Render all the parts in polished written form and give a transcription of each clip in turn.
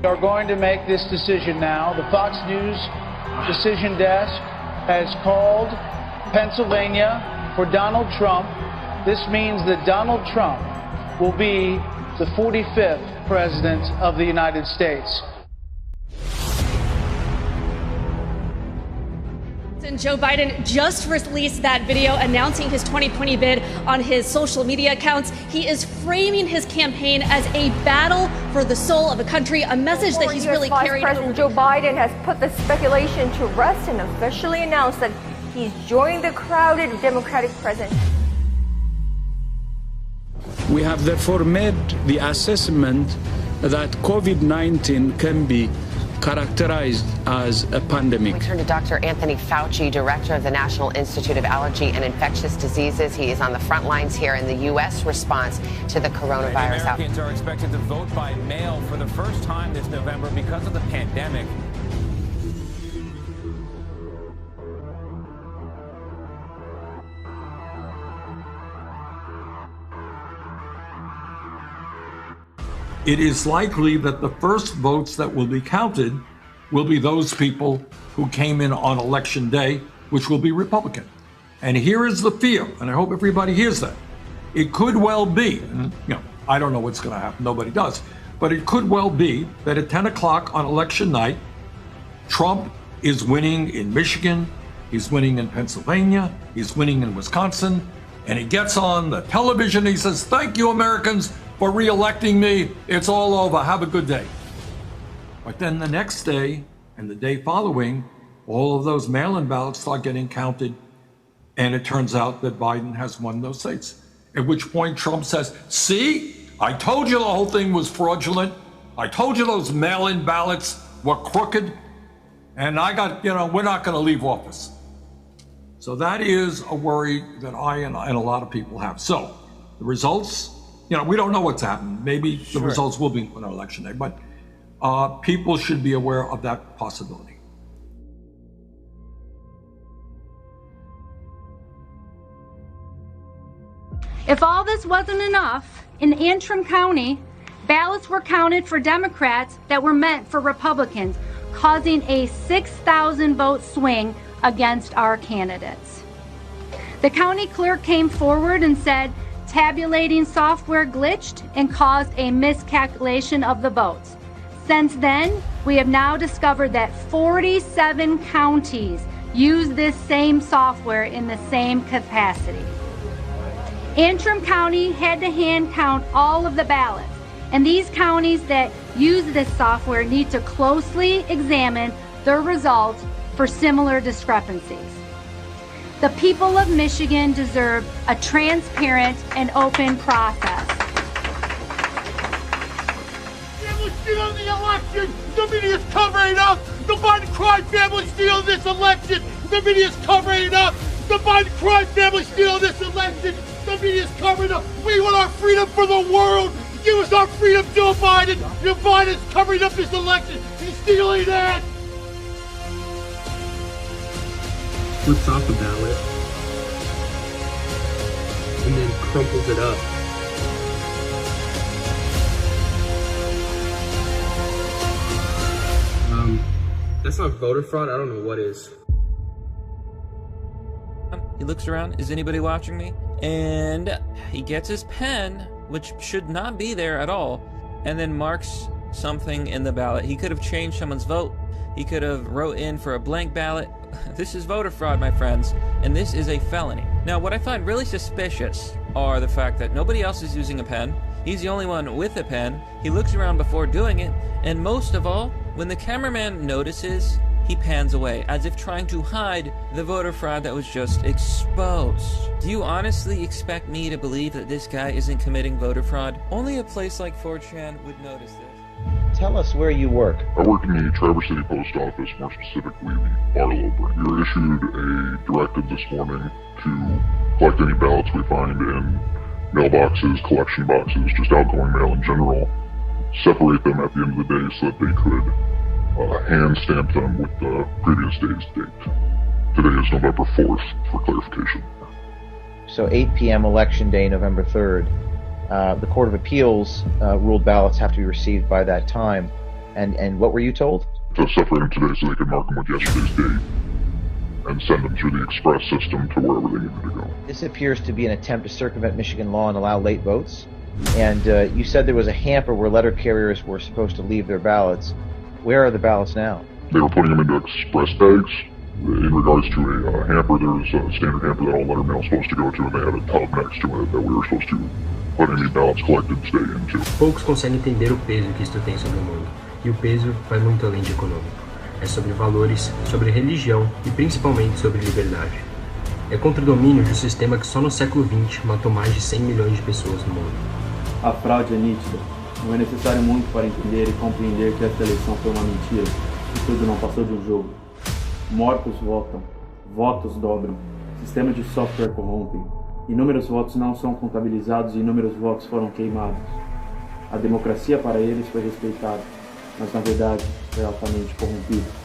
We are going to make this decision now. The Fox News decision desk has called Pennsylvania for Donald Trump. This means that Donald Trump will be the 45th president of the United States. Joe Biden just released that video announcing his 2020 bid on his social media accounts. He is framing his campaign as a battle for the soul of the country, a message that he's really carried. President Joe Biden has put the speculation to rest and officially announced that he's joining the crowded Democratic president. We have therefore made the assessment that COVID-19 can be characterized as a pandemic. We turn to Dr. Anthony Fauci, director of the National Institute of Allergy and Infectious Diseases. He is on the front lines here in the U.S. response to the coronavirus outbreak. Americans are expected to vote by mail for the first time this November because of the pandemic. It is likely that the first votes that will be counted will be those people who came in on election day, which will be Republican. And here is the fear, and I hope everybody hears that. It could well be, I don't know what's going to happen, nobody does, but it could well be that at 10 o'clock on election night, Trump is winning in Michigan, he's winning in Pennsylvania, he's winning in Wisconsin, and he gets on the television, he says, "Thank you, Americans, for re-electing me. It's all over. Have a good day." But then the next day and the day following, all of those mail-in ballots start getting counted, and it turns out that Biden has won those states. At which point Trump says, "See, I told you the whole thing was fraudulent. I told you those mail-in ballots were crooked, and we're not going to leave office." So that is a worry that I and a lot of people have. So the results, we don't know what's happened. Maybe the results will be on election day, but people should be aware of that possibility. If all this wasn't enough, in Antrim County, ballots were counted for Democrats that were meant for Republicans, causing a 6,000 vote swing against our candidates. The county clerk came forward and said tabulating software glitched and caused a miscalculation of the votes. Since then, we have now discovered that 47 counties use this same software in the same capacity. Antrim County had to hand count all of the ballots, and these counties that use this software need to closely examine their results for similar discrepancies. The people of Michigan deserve a transparent and open process. Family stealing the election! The media's covering it up! The Biden crime family stealing this election! The media's covering it up! The Biden crime family stealing this election! The media's covering it up! We want our freedom for the world! Give us our freedom, Joe Biden! Joe Biden's covering up this election! He's stealing it! Flips off a ballot and then crumples it up. That's not voter fraud. I don't know what is. He looks around. Is anybody watching me? And he gets his pen, which should not be there at all, and then marks something in the ballot. He could have changed someone's vote. He could have wrote in for a blank ballot. This is voter fraud, my friends, and this is a felony. Now, what I find really suspicious are the fact that nobody else is using a pen. He's the only one with a pen. He looks around before doing it, and most of all, when the cameraman notices, he pans away, as if trying to hide the voter fraud that was just exposed. Do you honestly expect me to believe that this guy isn't committing voter fraud? Only a place like 4chan would notice this. Tell us where you work. I work in the Traverse City Post Office, more specifically the Barlow branch. We were issued a directive this morning to collect any ballots we find in mailboxes, collection boxes, just outgoing mail in general, separate them at the end of the day so that they could hand stamp them with the previous day's date. Today is November 4th, for clarification. So 8 p.m. Election Day, November 3rd. The Court of Appeals ruled ballots have to be received by that time. And what were you told? To separate them today so they could mark them with yesterday's date and send them through the express system to wherever they needed to go. This appears to be an attempt to circumvent Michigan law and allow late votes. And you said there was a hamper where letter carriers were supposed to leave their ballots. Where are the ballots now? They were putting them into express bags. In regards to a hamper, there's a standard hamper that all letter mail is supposed to go to, and they had a tub next to it that we were supposed to put any ballots collected today into. Poucos conseguem entender o peso que isto tem sobre o mundo. E o peso vai muito além de econômico. É sobre valores, sobre religião e principalmente sobre liberdade. É contra o domínio de um sistema que só no século XX matou mais de 100 milhões de pessoas no mundo. A fraude é nítida. Não é necessário muito para entender e compreender que esta eleição foi uma mentira e tudo não passou de um jogo. Mortos votam, votos dobram, sistemas de software corrompem, inúmeros votos não são contabilizados e inúmeros votos foram queimados. A democracia para eles foi respeitada, mas na verdade foi altamente corrompida.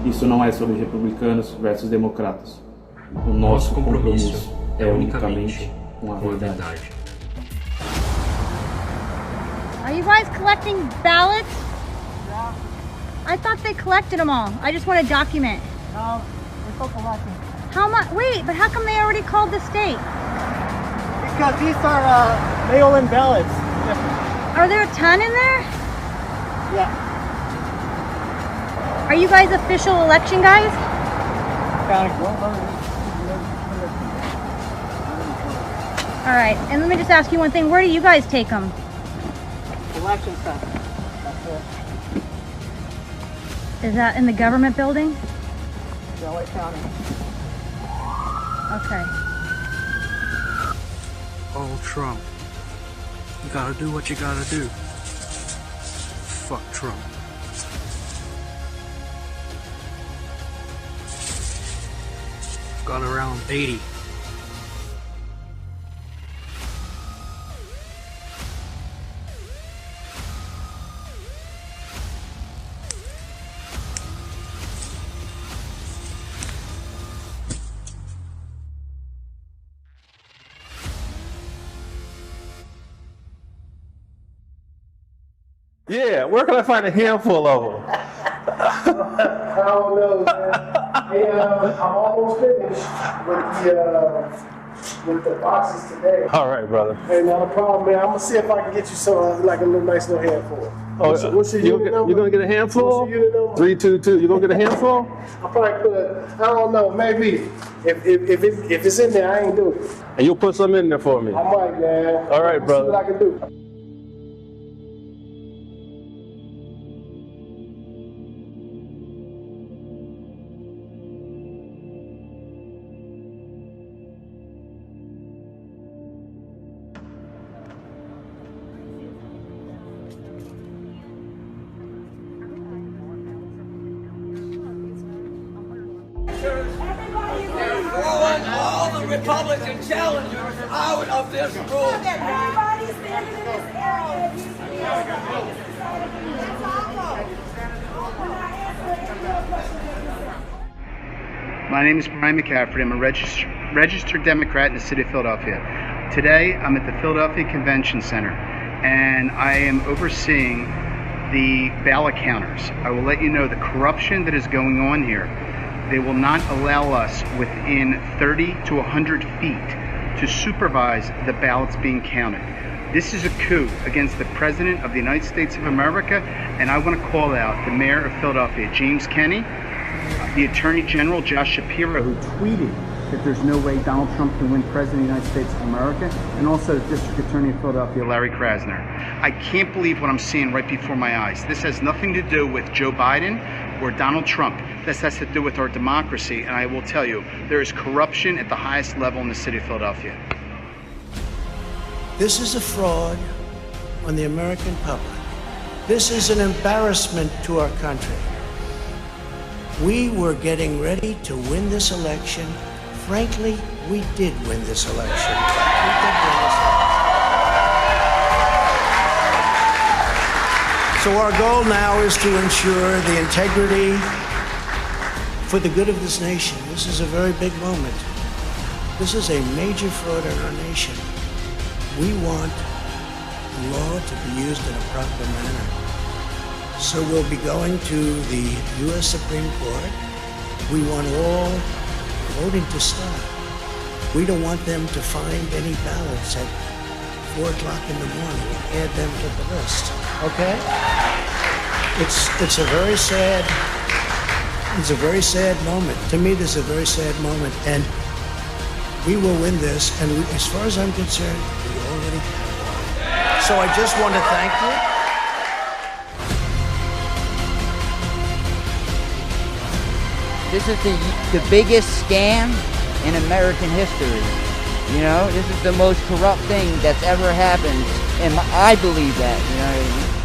Isso não é sobre republicanos versus democratas. O nosso compromisso é unicamente com a verdade. Are you guys collecting ballots? Yeah. I thought they collected them all. I just want to document. No, we're still collecting. How much? Wait, but how come they already called the state? Because these are mail-in ballots. Are there a ton in there? Yeah. Are you guys official election guys? All right, and let me just ask you one thing. Where do you guys take them? Election center. That's it. Is that in the government building? LA County. Okay. Oh, Trump. You gotta do what you gotta do. Fuck Trump. Got around 80. Yeah, where can I find a handful of them? I don't know, man. Hey, I'm almost finished with the boxes today. All right, brother. Hey, not a problem, man. I'm gonna see if I can get you some like a little nice little handful. Oh, what's your unit number? You're gonna get a handful? What's your unit number? 322. You gonna get a handful? I'll probably put. I don't know. Maybe if it's in there, I ain't do it. And you'll put some in there for me. I might, man. All right, brother. See what I can do. All the Republican challengers out of this room. Everybody standing in this area needs to be My name is Brian McCaffrey. I'm a registered Democrat in the city of Philadelphia. Today, I'm at the Philadelphia Convention Center, and I am overseeing the ballot counters. I will let you know the corruption that is going on here. They will not allow us within 30 to 100 feet to supervise the ballots being counted. This is a coup against the President of the United States of America, and I want to call out the Mayor of Philadelphia, James Kenney, the Attorney General, Josh Shapiro, who tweeted that there's no way Donald Trump can win President of the United States of America, and also the District Attorney of Philadelphia, Larry Krasner. I can't believe what I'm seeing right before my eyes. This has nothing to do with Joe Biden or Donald Trump. This has to do with our democracy, and I will tell you, there is corruption at the highest level in the city of Philadelphia. This is a fraud on the American public. This is an embarrassment to our country. We were getting ready to win this election. Frankly, we did win this election. So our goal now is to ensure the integrity for the good of this nation. This is a very big moment. This is a major fraud in our nation. We want law to be used in a proper manner. So we'll be going to the U.S. Supreme Court. We want all voting to stop. We don't want them to find any ballots at 4 o'clock in the morning and add them to the list. Okay? It's a very sad moment. To me, this is a very sad moment, and we will win this. And as far as I'm concerned, we already have. So I just want to thank you. This is the biggest scam in American history. You know, this is the most corrupt thing that's ever happened, and I believe that. You know what I mean?